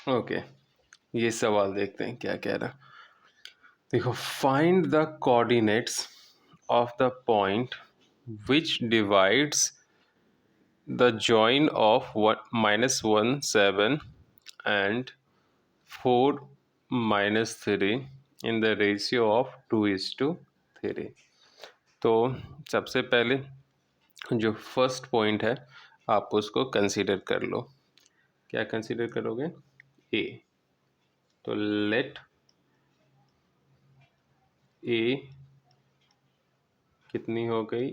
Okay, ये सवाल देखते हैं क्या कह रहा। देखो, find the coordinates of the point which divides the join of -1 7 and 4 -3 in the ratio of 2:3। तो सबसे पहले जो फर्स्ट पॉइंट है आप उसको कंसीडर कर लो। क्या कंसीडर करोगे? ए। तो लेट ए कितनी हो गई?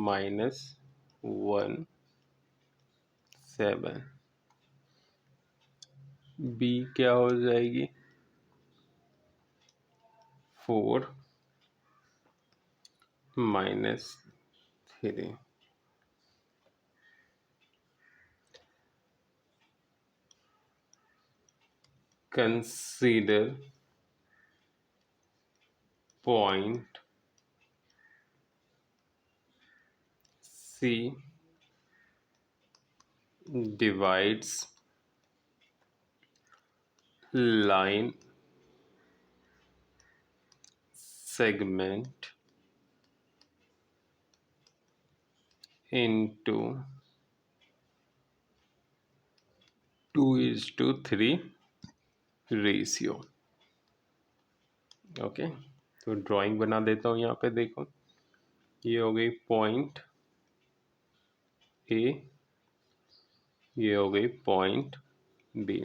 -1 7। बी क्या हो जाएगी? 4 -3। Consider point C divides line segment into 2:3 ratio. Okay, तो ड्राइंग बना देता हूँ। यहाँ पे देखो, ये हो गई पॉइंट ए, ये हो गई पॉइंट बी,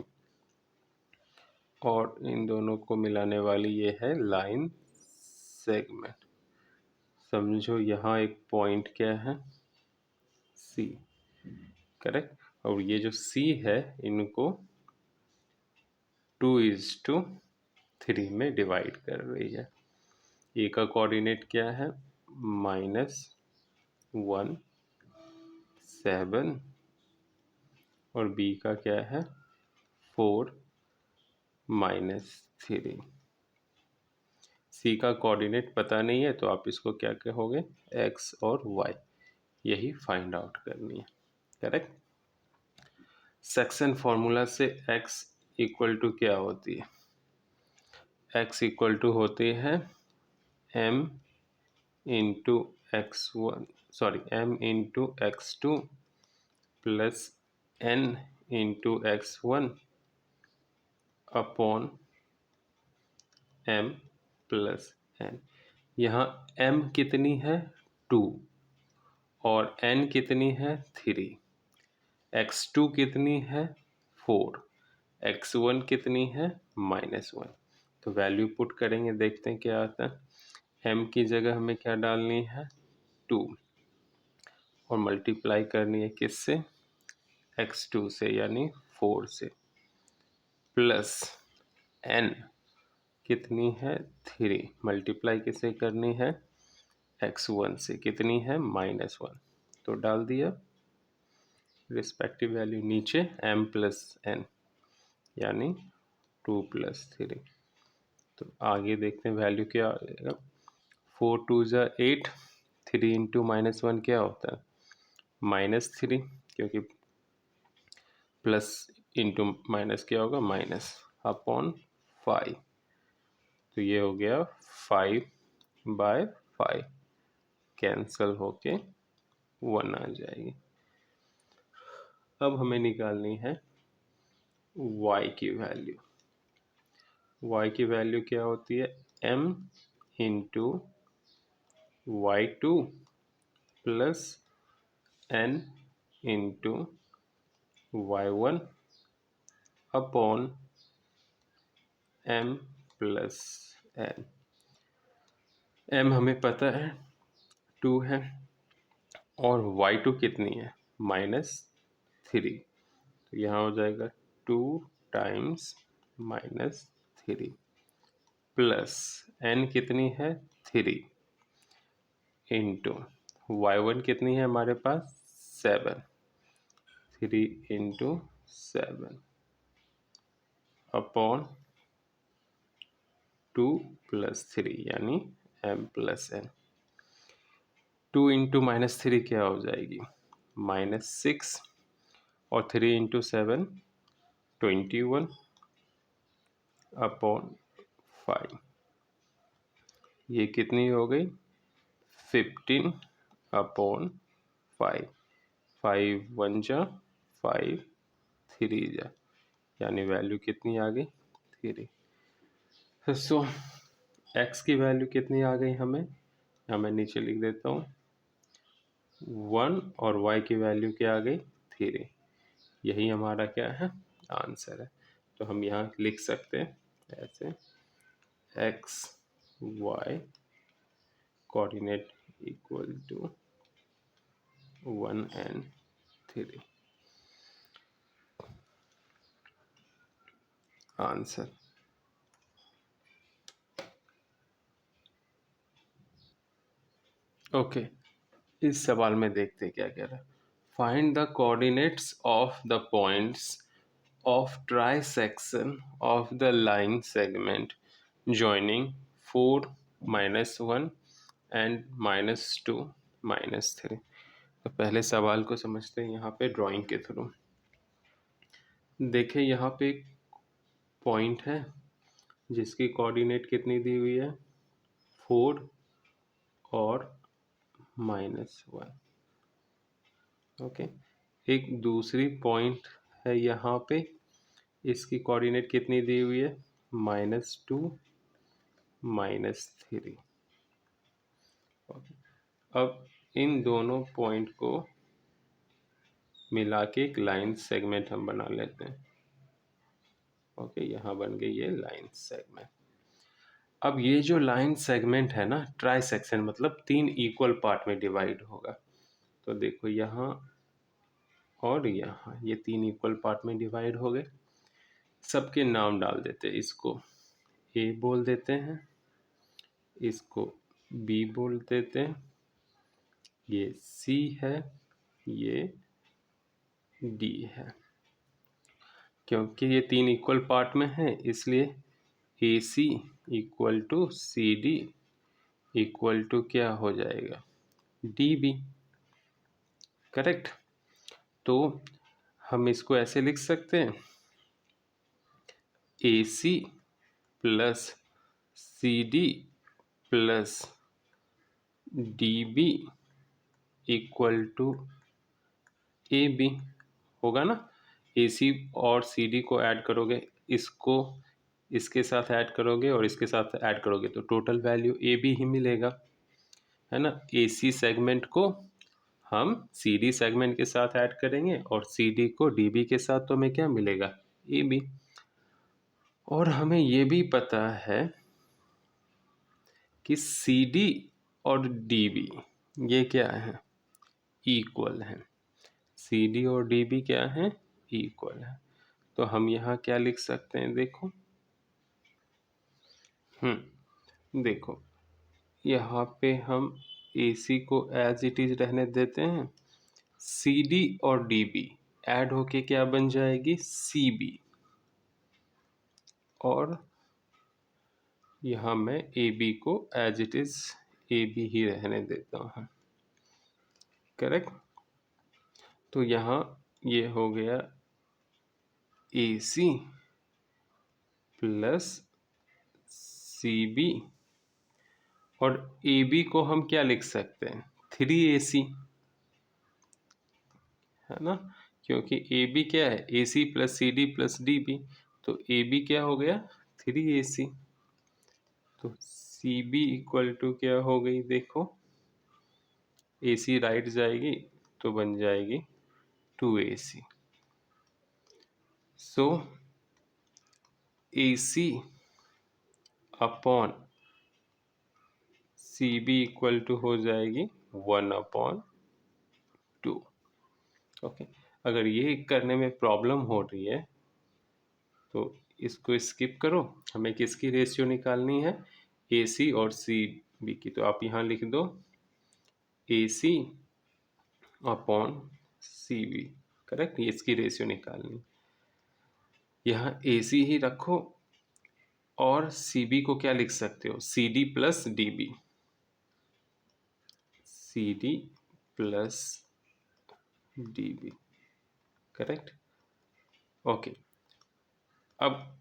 और इन दोनों को मिलाने वाली ये है लाइन सेगमेंट। समझो यहाँ एक पॉइंट क्या है? सी, करेक्ट। और ये जो सी है इनको 2:3 में डिवाइड कर रही है। ए का कोऑर्डिनेट क्या है? -1 7, और बी का क्या है? 4 -3। सी का कोऑर्डिनेट पता नहीं है तो आप इसको क्या कहोगे? एक्स और वाई, यही फाइंड आउट करनी है, करेक्ट। सेक्शन फॉर्मूला से एक्स इक्वल टू क्या होती है? एक्स इक्वल टू होती है m into x1, sorry m into x2 plus n into x1 upon m plus n। यहाँ m कितनी है? 2, और n कितनी है? 3। x2 कितनी है? 4। x1 कितनी है? -1। तो वैल्यू पुट करेंगे, देखते हैं क्या आता है। m की जगह हमें क्या डालनी है? 2, और मल्टीप्लाई करनी है किससे? x2 से, यानी 4 से, प्लस n कितनी है? 3, मल्टीप्लाई किससे करनी है? x1 से, कितनी है? -1। तो डाल दिया रिस्पेक्टिव वैल्यू नीचे, m प्लस n, यानी 2 + 3। तो आगे देखते हैं वैल्यू क्या आएगा। 4 2 ज़ा 8, 3 इंटू -1 क्या होता है? -3, क्योंकि प्लस इंटू माइनस क्या होगा? Minus upon 5। तो ये हो गया 5/5, कैंसल होके 1 आ जाएगी। अब हमें निकालनी है y की वैल्यू। y की वैल्यू क्या होती है? m into y2 plus n into y1 upon m plus n। m हमें पता है 2 है, और y2 कितनी है? -3। तो यहाँ हो जाएगा 2 टाइम्स -3 प्लस n कितनी है? 3 इंटू y1 कितनी है हमारे पास? 7। 3 इंटू 7 अपॉन 2 + 3, यानी m प्लस n। 2 इंटू -3 क्या हो जाएगी? -6, और 3 इंटू 7 21, अपॉन 5, ये कितनी हो गई 15 अपॉन 5, 5 1 जा 5 3 जा, यानी वैल्यू कितनी आ गई 3। सो x की वैल्यू कितनी आ गई हमें, यहाँ मैं नीचे लिख देता हूँ 1, और y की वैल्यू क्या आ गई 3। यही हमारा क्या है आंसर है। तो हम यहाँ लिख सकते हैं ऐसे x y coordinate equal to 1 and 3 answer. Okay, इस सवाल में देखते क्या कह रहा है। Find the coordinates of the points of trisection of the line segment joining 4 -1 and -2 -3। तो पहले सवाल को समझते हैं यहाँ पे ड्राइंग के थ्रू। देखें यहाँ पे एक पॉइंट है जिसकी कोऑर्डिनेट कितनी दी हुई है 4 और -1। ओके, एक दूसरी पॉइंट है यहाँ पे, इसकी कोऑर्डिनेट कितनी दी हुई है -2 -3। ओके, अब इन दोनों पॉइंट को मिला के एक लाइन सेगमेंट हम बना लेते हैं। ओके, यहाँ बन गई ये लाइन सेगमेंट। अब ये जो लाइन सेगमेंट है ना ट्राई सेक्शन मतलब 3 इक्वल पार्ट में डिवाइड होगा। तो देखो यहाँ और यहाँ ये 3 इक्वल पार्ट में डिवाइड हो गए। सबके नाम डाल देते हैं, इसको ए बोल देते हैं, इसको बी बोल देते हैं, ये सी है, ये डी है। क्योंकि ये 3 इक्वल पार्ट में है इसलिए A C equal to C D equal to क्या हो जाएगा डी बी। करेक्ट। तो हम इसको ऐसे लिख सकते हैं A C plus C D plus D B equal to A B होगा ना। ए सी और सी डी को ऐड करोगे, इसको इसके साथ ऐड करोगे और इसके साथ ऐड करोगे तो टोटल वैल्यू ए बी ही मिलेगा, है ना। ए सी सेगमेंट को हम सी डी सेगमेंट के साथ ऐड करेंगे और सी डी को डी बी के साथ, तो हमें क्या मिलेगा ए बी। और हमें ये भी पता है कि सी डी और डी बी ये क्या है इक्वल है। सी डी और डी बी क्या है इक्वल है। तो हम यहाँ क्या लिख सकते हैं देखो, देखो यहाँ पे हम ए सी को एज इट इज रहने देते हैं, सी डी और डी बी ऐड होके क्या बन जाएगी सी बी, और यहाँ मैं ए बी को as it is A B ही रहने देता हूँ। करेक्ट। तो यहाँ ये हो गया ए सी प्लस सी बी, और ए बी को हम क्या लिख सकते हैं 3AC, है ना। क्योंकि ए बी क्या है A C plus C D plus D B, तो ए बी क्या हो गया 3AC। तो सी बी इक्वल टू क्या हो गई देखो, ए सी राइट जाएगी तो बन जाएगी 2AC। So A C upon C B equal to हो जाएगी 1/2। ओके, अगर ये करने में प्रॉब्लम हो रही है तो इसको स्किप करो, हमें किसकी रेशियो निकालनी है ए सी और सी बी की। तो आप यहाँ लिख दो ए C upon C B. Correct, ये इसकी रेशियो निकालनी। यहाँ ए सी ही रखो और सी बी को क्या लिख सकते हो C D plus D B, C D plus D B. Correct. Okay, अब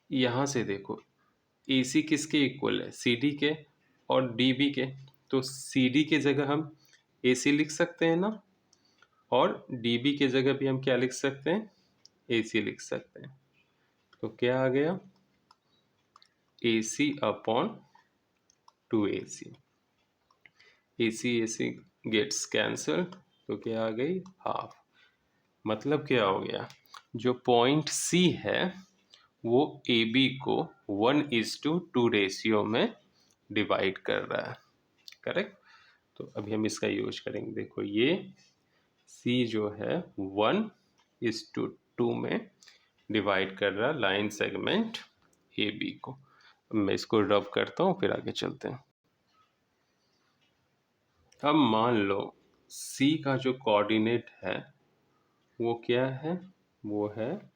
यहाँ से देखो ए सी किसके इक्वल है, सी डी के और डी बी के, तो सी डी के जगह हम ए सी लिख सकते हैं ना, और डी बी के जगह भी हम क्या लिख सकते हैं, ए सी लिख सकते हैं। तो क्या आ गया, ए सी अपॉन टू ए सी, ए सी गेट्स कैंसल, तो क्या आ गई, हाफ। मतलब क्या हो गया, जो पॉइंट सी है वो ए बी को 1:2 रेशियो में डिवाइड कर रहा है, करेक्ट। तो अभी हम इसका यूज करेंगे, देखो ये सी जो है 1:2 में डिवाइड कर रहा है लाइन सेगमेंट ए बी को। मैं इसको रब करता हूँ, फिर आगे चलते हैं। अब मान लो सी का जो कोऑर्डिनेट है वो क्या है, वो है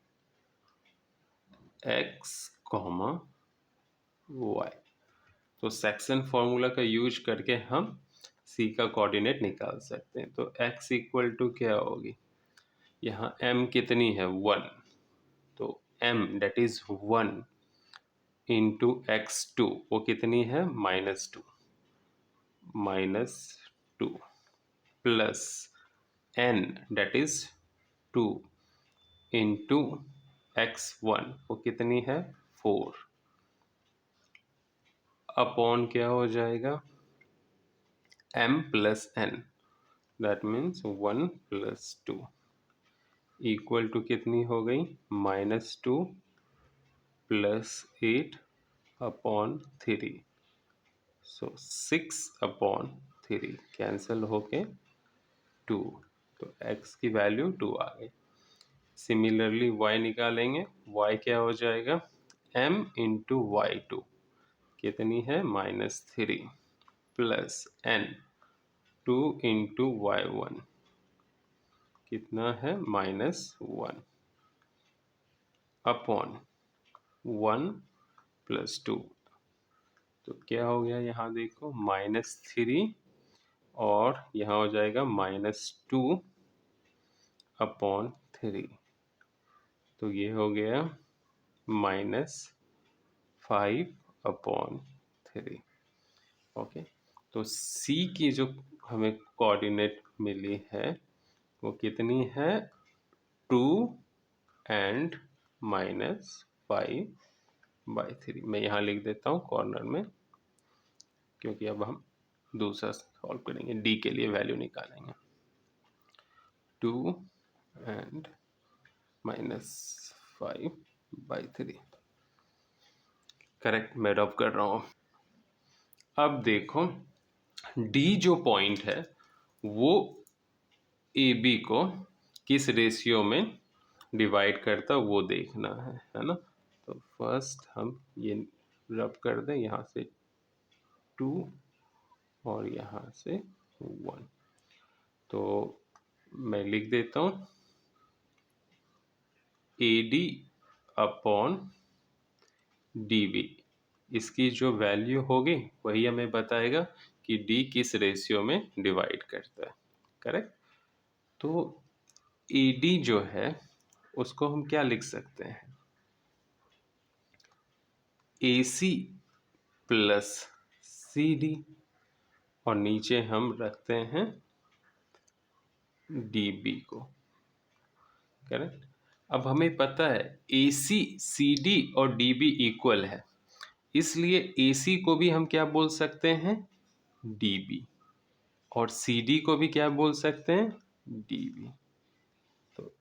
x, y। तो सेक्शन फॉर्मूला का यूज करके हम सी का कोऑर्डिनेट निकाल सकते हैं। तो x इक्वल टू क्या होगी, यहाँ m कितनी है, 1, तो m that is 1 into x2, वो कितनी है, -2, -2 plus n that is 2 into x1, वो कितनी है, 4, अपॉन क्या हो जाएगा, m plus n, that means 1 plus 2 equal to कितनी हो गई, -2 plus 8 upon 3, so 6 upon 3 cancel होके 2, तो x की वैल्यू 2 आ गई। सिमिलरली y निकालेंगे, y क्या हो जाएगा, m इंटू y2 कितनी है, -3 प्लस n 2 इंटू y1 कितना है, -1 अपॉन 1 प्लस 2, तो क्या हो गया, यहाँ देखो -3 और यहाँ हो जाएगा -2 अपॉन 3, तो ये हो गया -5 अपॉन 3। ओके, तो C की जो हमें कोऑर्डिनेट मिली है वो कितनी है, 2 एंड -5/3। मैं यहाँ लिख देता हूँ कॉर्नर में, क्योंकि अब हम दूसरा सॉल्व करेंगे, D के लिए वैल्यू निकालेंगे, 2 एंड -5/3, करेक्ट। मैं ड्रॉप कर रहा हूँ। अब देखो D जो पॉइंट है वो ए बी को किस रेशियो में डिवाइड करता वो देखना है ना। तो फर्स्ट हम ये रब कर दें, यहाँ से 2 और यहाँ से 1, तो मैं लिख देता हूँ A D upon D B, इसकी जो वैल्यू होगी वही हमें बताएगा कि डी किस रेशियो में डिवाइड करता है, करेक्ट। तो ए डी जो है उसको हम क्या लिख सकते हैं, A C plus C D, और नीचे हम रखते हैं डी बी को, करेक्ट। अब हमें पता है ए सी, सी डी और डी बी इक्वल है, इसलिए ए सी को भी हम क्या बोल सकते हैं, डी बी, और सी डी को भी क्या बोल सकते हैं, डी बी। तो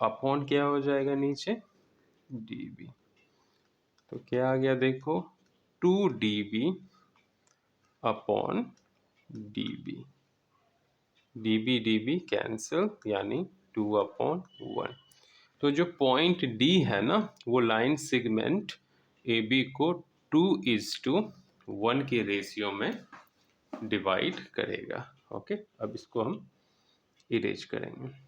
अपॉन क्या हो जाएगा नीचे, डी बी, तो क्या आ गया देखो, 2 DB upon D B, D B cancel, यानी 2/1। तो जो पॉइंट डी है ना वो लाइन सेगमेंट ए बी को 2:1 के रेशियो में डिवाइड करेगा। ओके, अब इसको हम इरेज करेंगे।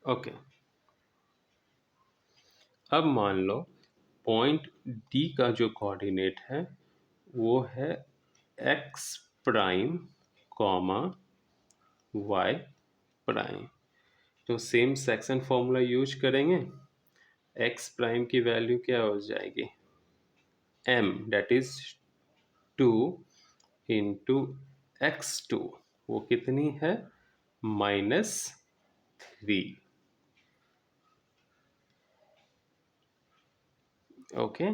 ओके, अब मान लो पॉइंट डी का जो कोऑर्डिनेट है वो है x prime comma y prime. तो सेम सेक्शन फॉर्मूला यूज करेंगे। एक्स प्राइम की वैल्यू क्या हो जाएगी, m that is 2 into x two, वो कितनी है -3। ओके,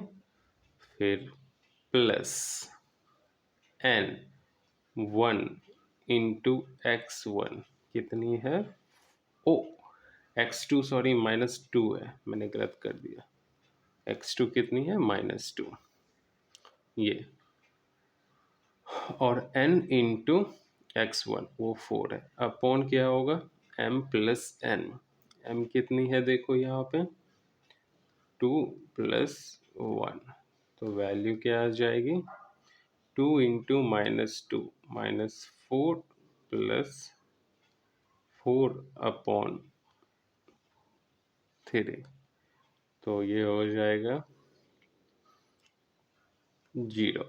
फिर प्लस n 1 इंटू x1 कितनी है, ओ x2 सॉरी -2 है, मैंने गलत कर दिया। x2 कितनी है -2 ये, और n इंटू x1 वो 4 है। अपॉन क्या होगा m प्लस n, m कितनी है देखो यहाँ पे 2 प्लस 1, तो वैल्यू क्या आ जाएगी 2 इंटू -2 -4 प्लस 4 अपॉन 3, तो ये हो जाएगा 0।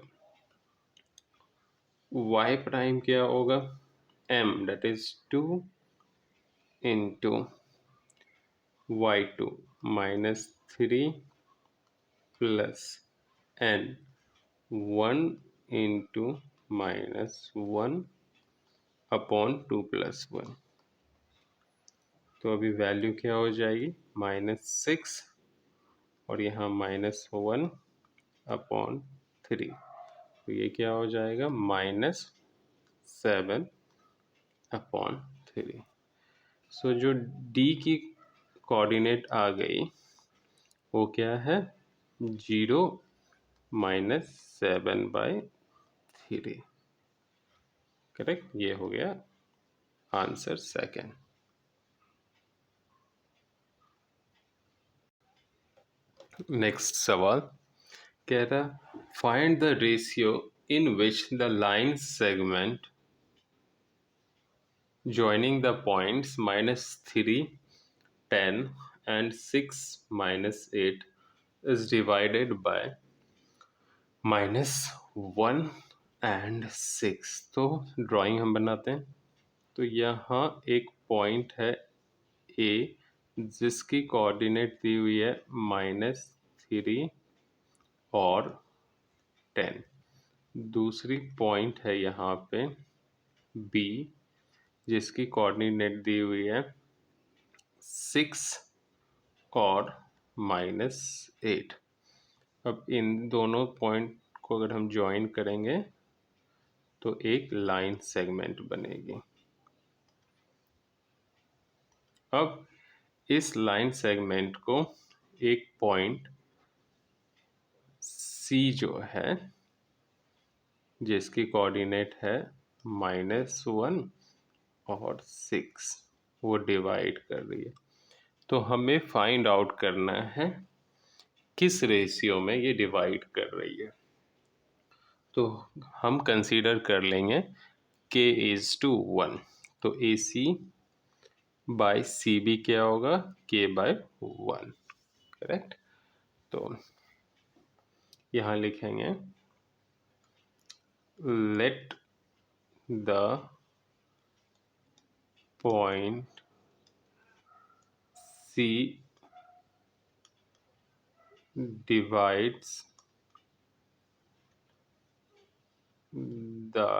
y प्राइम क्या होगा m that is 2 into y2 -3 plus n 1 into -1 upon 2 plus 1, तो अभी वैल्यू क्या हो जाएगी -6 और यहाँ -1 अपॉन 3, तो ये क्या हो जाएगा -7 अपॉन 3। सो जो d की कोऑर्डिनेट आ गई वो क्या है 0 -7/3। करेक्ट, ये हो गया आंसर सेकंड। नेक्स्ट सवाल कह रहा find the ratio in which the line segment joining the points -3, 10 and 6 -8 is divided by -1 and 6। तो ड्राइंग हम बनाते हैं। तो यहाँ एक पॉइंट है A जिसकी कोऑर्डिनेट दी हुई है -3 और 10। दूसरी पॉइंट है यहाँ पे B जिसकी कोऑर्डिनेट दी हुई है 6 और -8। अब इन दोनों पॉइंट को अगर हम ज्वाइन करेंगे तो एक लाइन सेगमेंट बनेगी। अब इस लाइन सेगमेंट को एक पॉइंट C जो है जिसकी कोऑर्डिनेट है -1 और 6 वो डिवाइड कर रही है। तो हमें फाइंड आउट करना है किस रेशियो में ये डिवाइड कर रही है। तो हम कंसीडर कर लेंगे k:1, तो AC बाय CB क्या होगा k/1। करेक्ट, तो यहाँ लिखेंगे let the point C divides the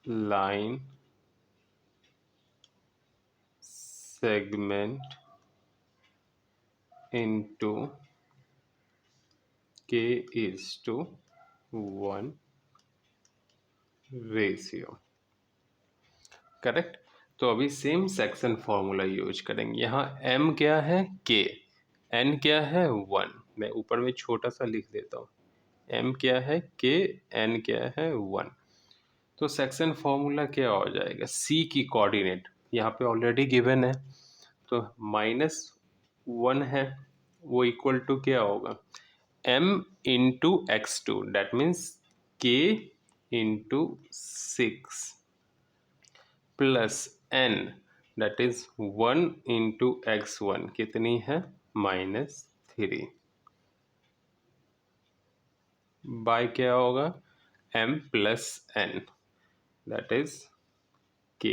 line segment into k:1 ratio. Correct, तो अभी सेम सेक्शन फॉर्मूला यूज करेंगे। यहाँ m क्या है k, n क्या है 1, मैं ऊपर में छोटा सा लिख देता हूँ। m क्या है k, n क्या है 1। तो सेक्शन फॉर्मूला क्या हो जाएगा, c की कोऑर्डिनेट यहाँ पे ऑलरेडी गिवन है, तो -1 है वो इक्वल टू क्या होगा m into x2 that means k into 6 plus n that is 1 into x1 कितनी है -3। बाय क्या होगा, m plus n, that is k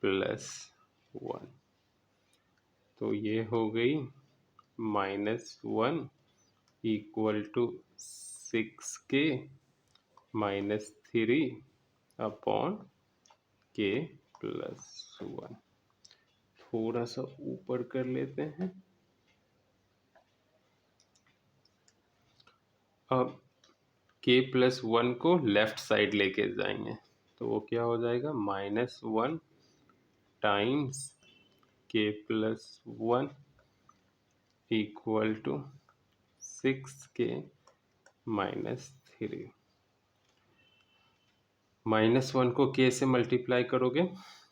plus 1। तो ये हो गई -1 equal to 6k minus 3 upon k plus 1। थोड़ा सा ऊपर कर लेते हैं। अब k प्लस 1 को लेफ्ट साइड लेके जाएंगे तो वो क्या हो जाएगा, -1 times k plus 1 equal to 6k minus 3। -1 को k से मल्टीप्लाई करोगे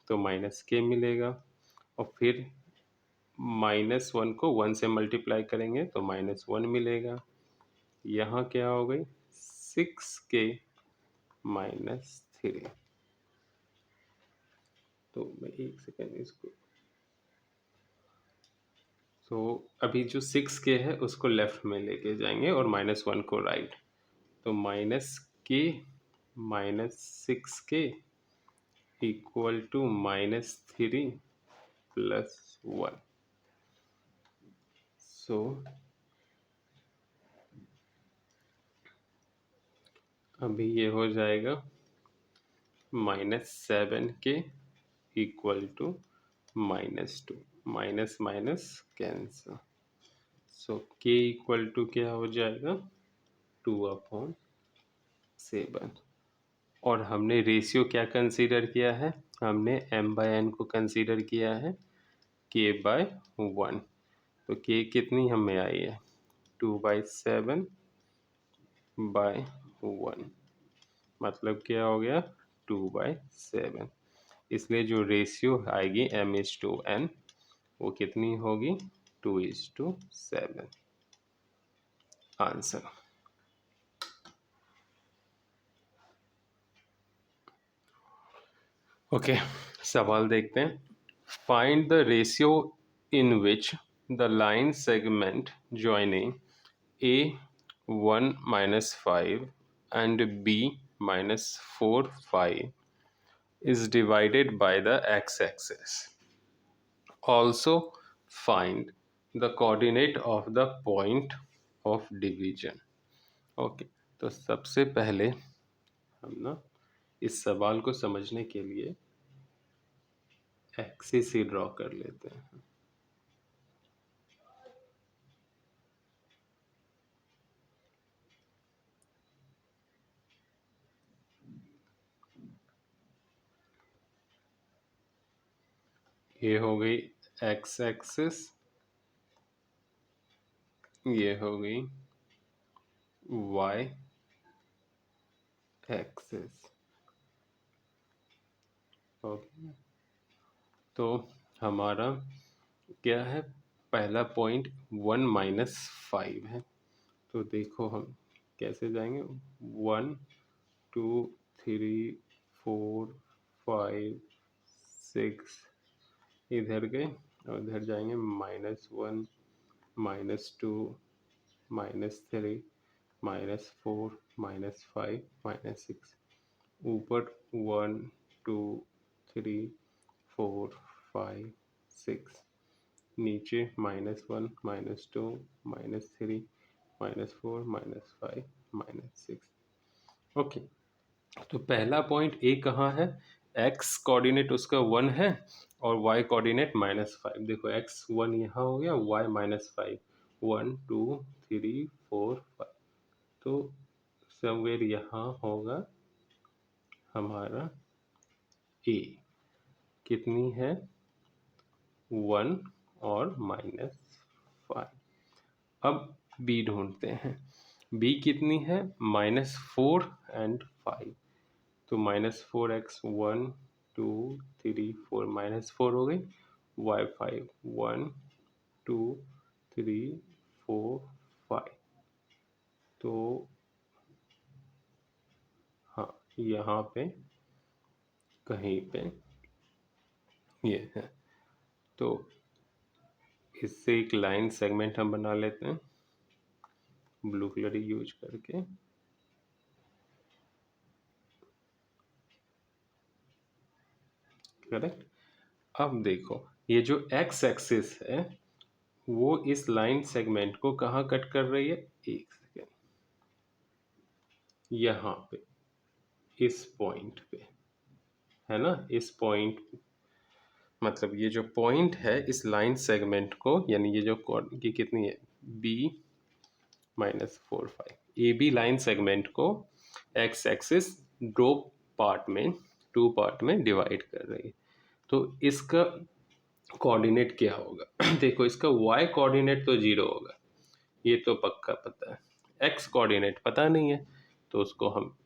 तो -k मिलेगा, और फिर -1 को 1 से मल्टीप्लाई करेंगे तो -1 मिलेगा। यहाँ क्या हो गई, 6k माइनस 3। तो मैं एक सेकेंड इसको, तो अभी जो 6k है उसको लेफ्ट में लेके जाएंगे और -1 को राइट, तो -k minus 6k equal to -3 plus 1। So अभी ये हो जाएगा -7k equal to -2, minus minus cancel. So k equal to क्या हो जाएगा, 2/7। और हमने रेशियो क्या कंसीडर किया है, हमने m/n को कंसीडर किया है k/1। तो k कितनी हमें आई है, 2/7/1, मतलब क्या हो गया, 2/7। इसलिए जो रेशियो आएगी m/n वो कितनी होगी, 2:7। आंसर। ओके, सवाल देखते हैं। Find the ratio in which the line segment joining a1-5 and b-4-5 is divided by the x-axis. Also find the coordinate of the point of division. Okay, तो सबसे पहले हम ना इस सवाल को समझने के लिए एक्सिस ही ड्रॉ कर लेते हैं। ये हो गई एक्स एक्सिस, ये हो गई वाई एक्सिस। ओके, तो हमारा क्या है, पहला पॉइंट 1-5 है। तो देखो हम कैसे जाएंगे, 1 2 3 4 5 6 इधर गए और इधर जाएंगे, -1 -2 -3 -4 -5 -6। ऊपर 1 2 3 4 5 6, नीचे -1 -2 -3 -4 -5 -6। ओके, तो पहला पॉइंट ए कहाँ है, एक्स कोऑर्डिनेट उसका 1 है और वाई कोऑर्डिनेट -5। देखो एक्स 1 यहाँ हो गया, वाई -5, 1 2 3 4 5, तो समवेयर यहाँ होगा हमारा ए, कितनी है, 1 और -5। अब बी ढूंढते हैं, बी कितनी है, -4 एंड 5। तो -4x 1 2 3 4, -4 हो गई, y5 1 2 3 4 5। तो हाँ, यहाँ पे कहीं पे ये है। तो इससे एक लाइन सेगमेंट हम बना लेते हैं। ब्लू कलर यूज करके। करेक्ट। अब देखो ये जो एक्स एक्सिस है वो इस लाइन सेगमेंट को कहाँ कट कर रही है, एक सेकेंड, यहाँ पे इस पॉइंट पे, है ना। इस पॉइंट मतलब ये जो पॉइंट है इस लाइन सेगमेंट को, यानी ये जो ये कितनी है b-4 5, A B line segment को एक्स एक्सिस दो पार्ट में, टू पार्ट में डिवाइड कर रही है। तो इसका कोऑर्डिनेट क्या होगा देखो इसका y कोऑर्डिनेट तो 0 होगा, ये तो पक्का पता है। x कोऑर्डिनेट पता नहीं है तो उसको हम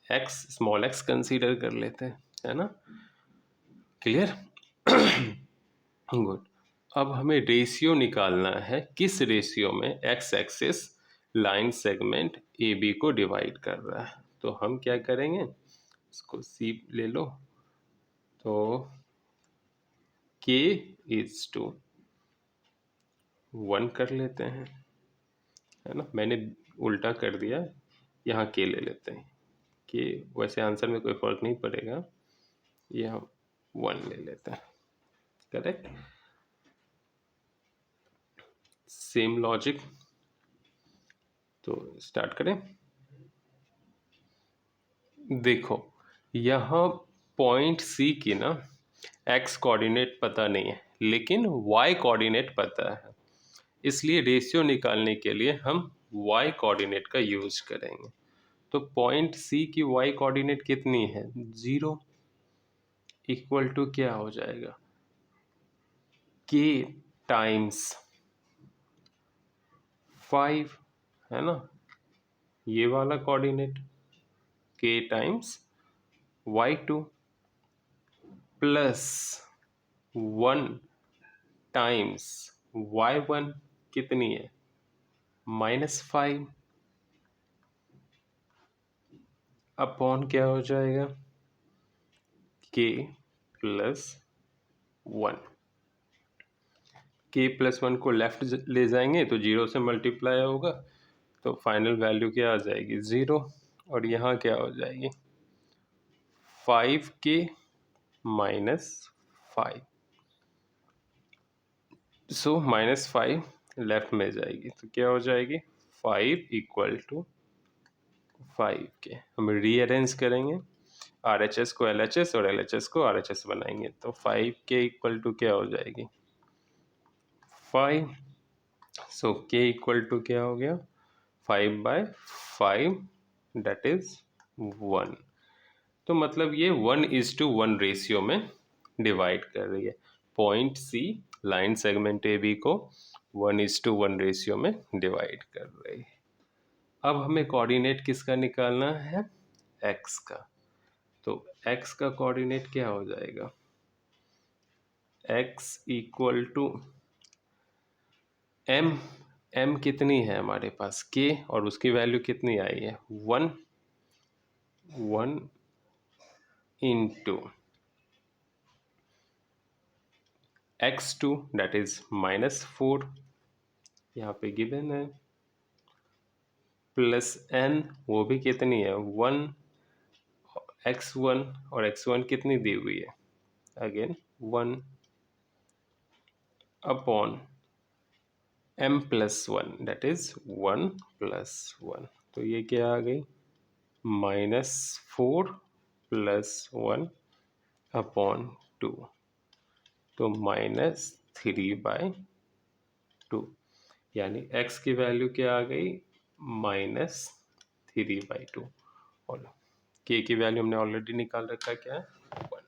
x स्मॉल x कंसीडर कर लेते हैं, है ना। क्लियर। गुड। अब हमें रेशियो निकालना है, किस रेशियो में x axis line segment A B को डिवाइड कर रहा है। तो हम क्या करेंगे, इसको c ले लो, तो k इज टू 1 कर लेते हैं, है ना। मैंने उल्टा कर दिया, यहाँ k ले लेते हैं। k वैसे आंसर में कोई फर्क नहीं पड़ेगा, ये हम 1 ले लेते हैं। करेक्ट। सेम लॉजिक, तो स्टार्ट करें। देखो यहाँ पॉइंट सी की ना एक्स कोऑर्डिनेट पता नहीं है लेकिन वाई कोऑर्डिनेट पता है, इसलिए रेशियो निकालने के लिए हम वाई कोऑर्डिनेट का यूज करेंगे। तो पॉइंट सी की वाई कोऑर्डिनेट कितनी है, 0, इक्वल टू क्या हो जाएगा, के टाइम्स 5, है ना, ये वाला कोऑर्डिनेट के times y2 plus 1 times y1 कितनी है, -5, अपॉन क्या हो जाएगा, k प्लस 1। k प्लस 1 को लेफ्ट ले जाएंगे तो 0 से मल्टीप्लाई होगा, तो फाइनल वैल्यू क्या आ जाएगी, 0। और यहाँ क्या हो जाएगी, 5k -5, सो -5 लेफ्ट में जाएगी तो क्या हो जाएगी, 5 इक्वल टू 5k। हम रीअरेंज करेंगे, RHS को LHS और LHS को RHS बनाएंगे, तो 5k इक्वल टू क्या हो जाएगी, 5। सो k इक्वल टू क्या हो गया, 5/5 दैट इज 1। तो मतलब ये 1:1 रेशियो में डिवाइड कर रही है। Point C line segment A B को 1:1 रेशियो में डिवाइड कर रही है। अब हमें कोऑर्डिनेट किसका निकालना है, x का। तो x का कोऑर्डिनेट क्या हो जाएगा, x इक्वल टू m कितनी है हमारे पास, k, और उसकी वैल्यू कितनी आई है, 1 इंटू x2 दैट इज -4, यहाँ पे गिवन है, प्लस n, वो भी कितनी है 1, x1, और x1 कितनी दी हुई है, again 1, upon m plus 1 that is 1 plus 1। तो ये क्या आ गई, -4 प्लस 1 अपॉन 2, तो -3/2, यानी x की वैल्यू क्या आ गई, -3/2। और k की वैल्यू हमने ऑलरेडी निकाल रखा है, क्या है, 1।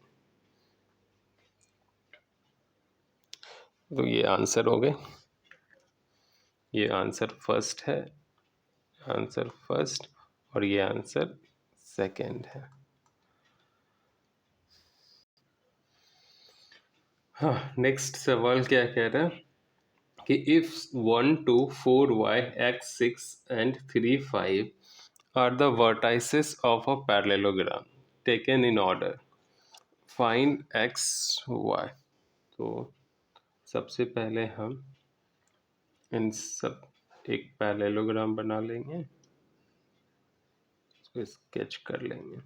तो ये आंसर हो गए, ये आंसर फर्स्ट है, आंसर फर्स्ट, और ये आंसर सेकंड है। हाँ, नेक्स्ट सवाल क्या कह रहा है कि if 1 2 4 y x 6 and 3 5 are the vertices of a parallelogram taken in order, find x y। तो सबसे पहले हम इन सब एक पैरेललोग्राम बना लेंगे, इसको स्केच कर लेंगे।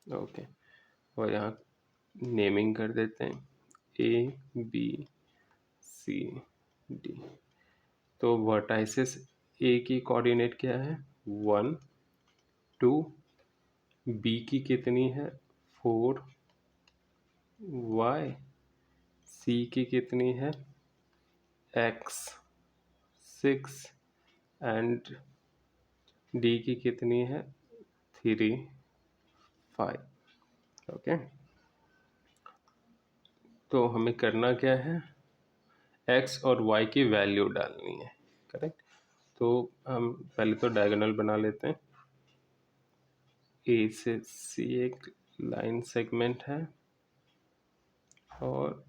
ओके, और यहाँ नेमिंग कर देते हैं ABCD। तो वर्टाइसिस ए की कोऑर्डिनेट क्या है 1 2, बी की कितनी है 4, y, सी की कितनी है x 6 एंड डी की कितनी है 3 5। ओके, तो हमें करना क्या है x और y की वैल्यू डालनी है। करेक्ट, तो हम पहले तो डायगोनल बना लेते हैं। ए से सी एक लाइन सेगमेंट है और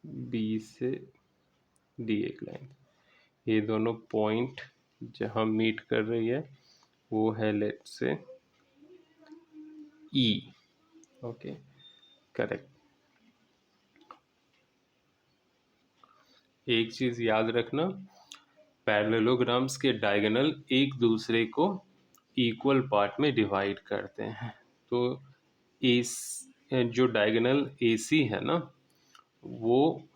बी से डी एक लाइन। ये दोनों पॉइंट जहाँ मीट कर रही है वो है लेट से ई। Okay, correct. एक चीज याद रखना, पैरेललोग्राम्स के डायगोनल एक दूसरे को इक्वल पार्ट में डिवाइड करते हैं। तो इस जो डायगोनल AC है ना वो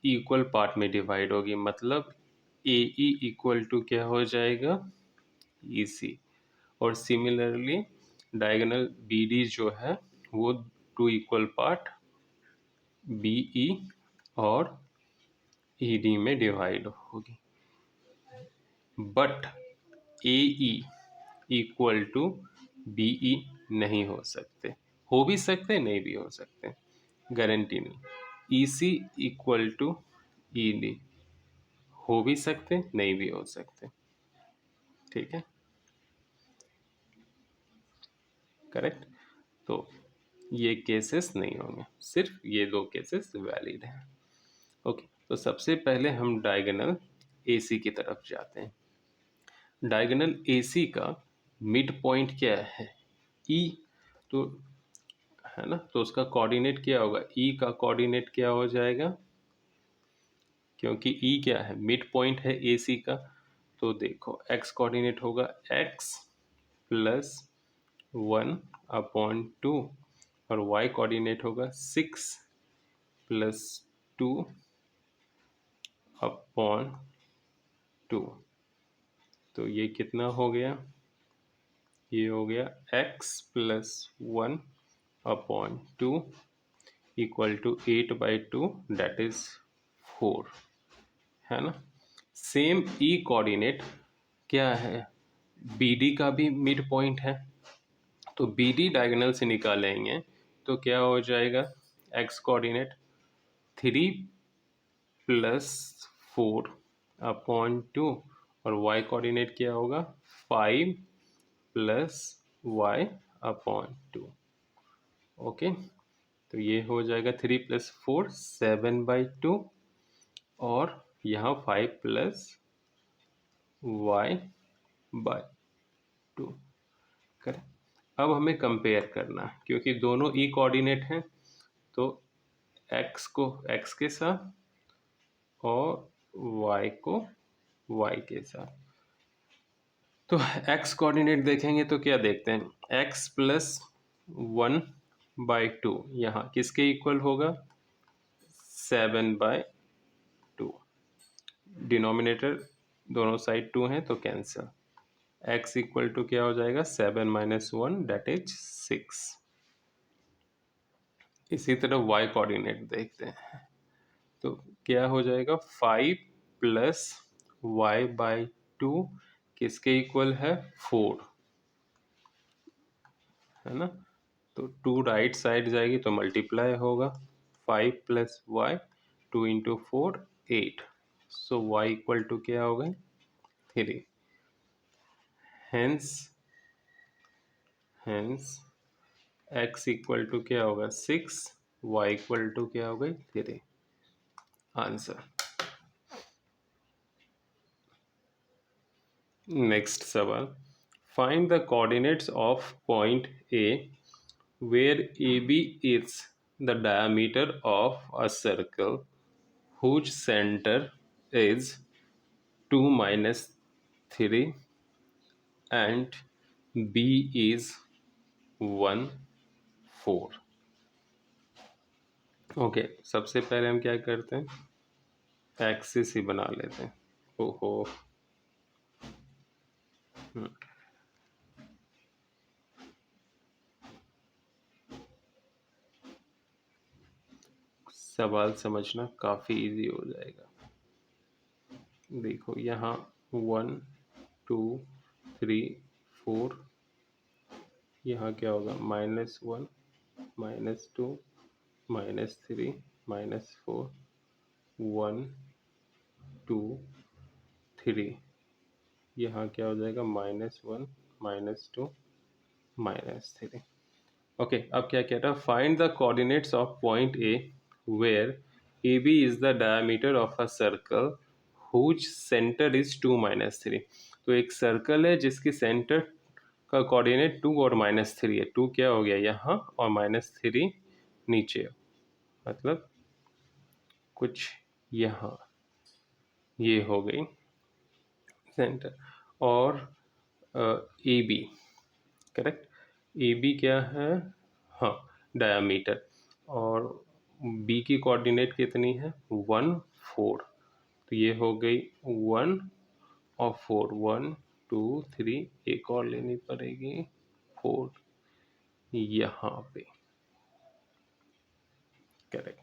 इक्वल पार्ट में डिवाइड होगी, मतलब AE इक्वल टू क्या हो जाएगा EC। और सिमिलरली डायगोनल BD जो है वो टू इक्वल पार्ट BE और ED में डिवाइड होगी। But AE equal to BE नहीं हो सकते, हो भी सकते नहीं भी हो सकते, गारंटी नहीं। EC इक्वल टू ED हो भी सकते नहीं भी हो सकते। ठीक है, करेक्ट। तो ये केसेस नहीं होंगे, सिर्फ ये दो केसेस वैलिड हैं। ओके, तो सबसे पहले हम डायगोनल AC की तरफ जाते हैं। डायगोनल AC का मिड पॉइंट क्या है E, तो है ना, तो उसका कोऑर्डिनेट क्या होगा E का कोऑर्डिनेट क्या हो जाएगा, क्योंकि E क्या है मिड पॉइंट है AC का। तो देखो x कोऑर्डिनेट होगा x प्लस 1/2 और y कोऑर्डिनेट होगा 6 प्लस 2/2। तो ये कितना हो गया, ये हो गया x plus 1/2 equal to 8/2 that is 4, है ना। सेम E कोऑर्डिनेट क्या है BD का भी मिड पॉइंट है, तो BD डायगोनल से निकालेंगे तो क्या हो जाएगा x कोऑर्डिनेट 3 प्लस 4/2 और y कोऑर्डिनेट क्या होगा 5 प्लस y/2। ओके, तो ये हो जाएगा 3 प्लस 4 7/2 और यहाँ 5 प्लस y/2। करेक्ट। अब हमें कंपेयर करना है क्योंकि दोनों ई कोऑर्डिनेट हैं, तो x को x के साथ और y को y के साथ। तो x कोऑर्डिनेट देखेंगे तो क्या देखते हैं x प्लस 1/2 यहाँ किसके इक्वल होगा 7/2। डिनोमिनेटर दोनों साइड 2 हैं तो कैंसिल, x इक्वल टू क्या हो जाएगा 7 माइनस 1 डेट इज 6। इसी तरह y कोऑर्डिनेट देखते हैं तो क्या हो जाएगा 5 प्लस y/2 किसके इक्वल है 4, है ना। तो 2 राइट साइड जाएगी तो मल्टीप्लाई होगा 5 plus y 2 into 4 8, so y equal to क्या हो गए 3। हेंस x इक्वल टू क्या होगा 6, y इक्वल टू क्या हो गई 3। आंसर। नेक्स्ट सवाल, find the coordinates of point A where AB is the diameter of a circle whose center is 2 minus 3 and B is 1 4। Okay, सबसे पहले हम क्या करते हैं, एक्सिस ही बना लेते हैं। ओहो, सवाल समझना काफ़ी इजी हो जाएगा। देखो यहाँ 1 2 3 4, यहाँ क्या होगा, -1 -2 -3 -4 1 2 3, यहाँ क्या हो जाएगा, -1 -2 -3। ओके, अब क्या कह रहा है, find the coordinates of point A where A B is the diameter of a circle whose centre is 2 -3। तो एक सर्कल है जिसकी सेंटर का कोऑर्डिनेट 2 और -3 है। 2 क्या हो गया यहाँ और -3 नीचे, मतलब कुछ यहाँ, ये हो गई सेंटर। और A B, correct, A B क्या है, हाँ डायामीटर, और बी की कोऑर्डिनेट कितनी है 1 4, तो ये हो गई 1 और 4, 1 2 3, एक और लेनी पड़ेगी 4 यहाँ पे, करेक्ट।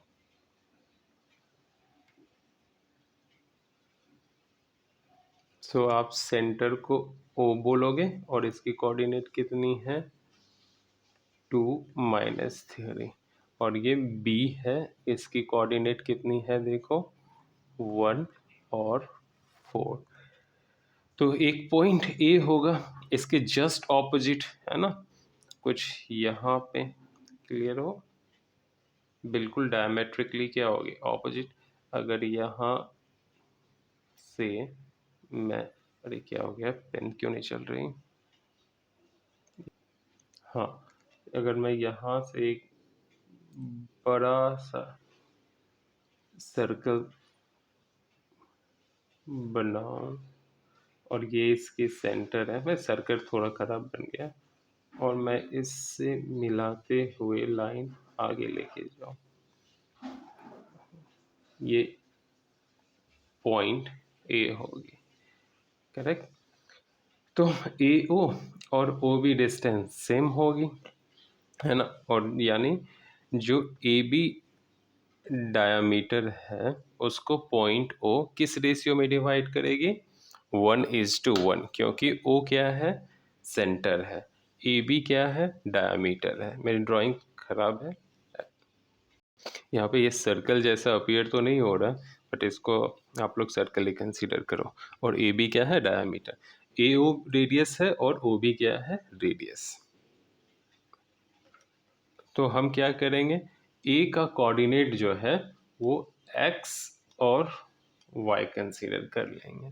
सो आप सेंटर को ओ बोलोगे और इसकी कोऑर्डिनेट कितनी है 2 -3, और ये बी है, इसकी कोऑर्डिनेट कितनी है देखो 1 और 4। तो एक पॉइंट ए होगा इसके जस्ट ऑपोजिट, है ना, कुछ यहाँ पे, क्लियर हो, बिल्कुल डायमेट्रिकली क्या होगी, ऑपोजिट। अगर यहाँ से मैं, अरे क्या हो गया, पेन क्यों नहीं चल रही, हाँ, अगर मैं यहाँ से एक बड़ा सा सर्कल बनाऊं और ये इसकी सेंटर है, मैं सर्कल थोड़ा खराब बन गया, और मैं इससे मिलाते हुए लाइन आगे लेके जाऊं, ये पॉइंट ए होगी, करेक्ट। तो ए ओ और ओ बी डिस्टेंस सेम होगी, है ना, और यानी जो ए बी डायामीटर है उसको पॉइंट ओ किस रेशियो में डिवाइड करेगी, 1:1, क्योंकि ओ क्या है, सेंटर है, ए बी क्या है, डायामीटर है। मेरी ड्राइंग खराब है, यहाँ पे ये सर्कल जैसा अपीयर तो नहीं हो रहा, बट इसको आप लोग सर्कल ही कंसीडर करो। और ए बी क्या है, डायामीटर, ए ओ रेडियस है और ओ बी क्या है, रेडियस। तो हम क्या करेंगे, ए का कोऑर्डिनेट जो है वो एक्स और वाई कंसीडर कर लेंगे,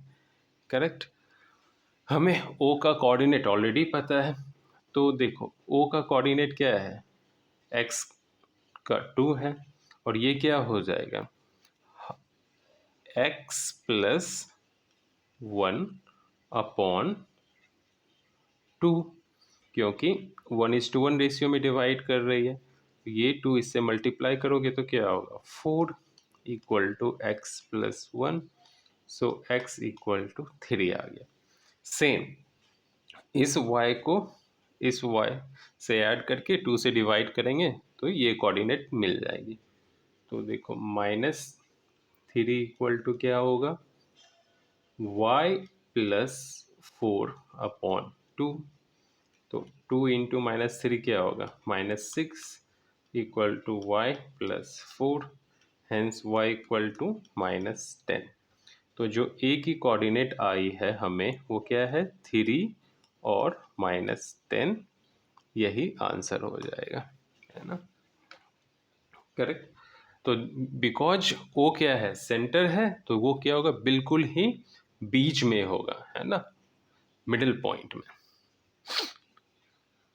करेक्ट। हमें ओ का कोऑर्डिनेट ऑलरेडी पता है, तो देखो ओ का कोऑर्डिनेट क्या है, एक्स का 2 है, और ये क्या हो जाएगा, x + 1/2, क्योंकि 1:1 रेशियो में डिवाइड कर रही है, ये 2 इससे मल्टीप्लाई करोगे तो क्या होगा, 4 = x + 1, सो x = 3 आ गया। सेम इस y को इस y से ऐड करके 2 से डिवाइड करेंगे तो ये कोऑर्डिनेट मिल जाएगी। तो देखो -3 क्या होगा, y + 4/2, तो 2 × -3 क्या होगा, -6 = y + 4, हेंस y = -10। तो जो a की कोऑर्डिनेट आई है हमें वो क्या है, 3 और -10, यही आंसर हो जाएगा, है ना, करेक्ट। तो बिकॉज ओ क्या है, सेंटर है, तो वो क्या होगा, बिल्कुल ही बीच में होगा, है ना, मिडिल पॉइंट में।